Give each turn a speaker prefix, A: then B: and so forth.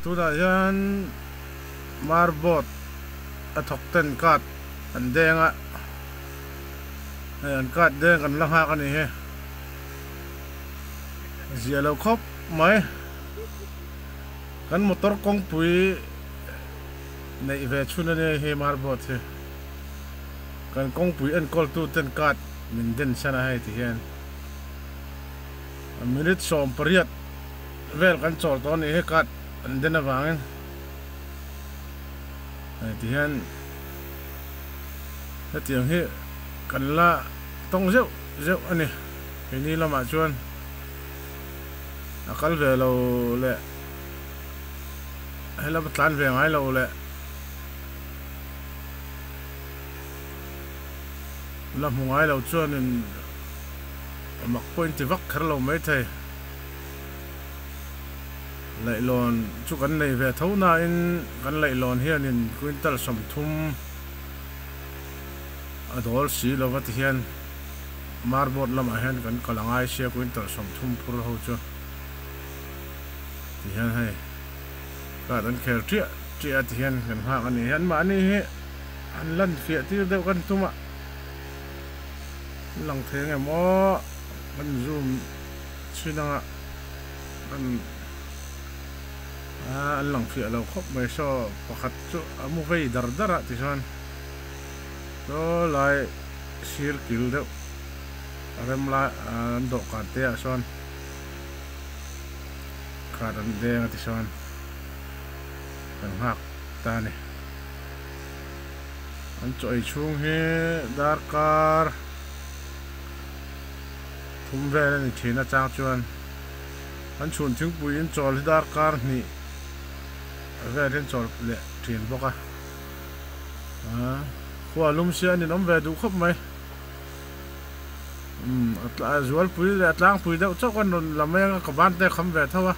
A: tu da yan marbot a thok ten kat an denga an kat deng kan la ha kan ni he zia lo khop mai kan motor kong pui nei ve chuna ne he marbot he kan kong pui an kol tu ten kat min den sana hai ti hian a minute som pariat vel kan chol to ni he kat an den awangin ai ti hian hetiang hi kan la tong zeu zeu ani he ni lama chuan akal ve lo le hela batlan ve ngai lo le la mungai lo chuan in mak point vak khar lo mai thai lai lon chu kan nei ve thona in kan lai lon hian in quintal som thum adol si lo wat hian marbot lama hian kan kalangai sia quintal som thum phur ho chu ti hian hai ka dan kher tia ti hian kan ha ani hian ma ani he an lan fia ti deuh kan tuma lang theng emo kan zoom sinanga kan an lang fia lo khop mai so pakhat chu amu vei dardara ti chuan to lai sir kil deuh arem la an do ka te a chuan ka dan deng ti chuan kan hak ta ni an choi chung he darkar thum vel ani thina chang chuan an chhun thing pui in chol darkar ni vel in chol le thin boka khwa lum sia ni nom ve du khop mai atla zual pui le atlang pui deuh chok an lameng ka ban te kham ve thawa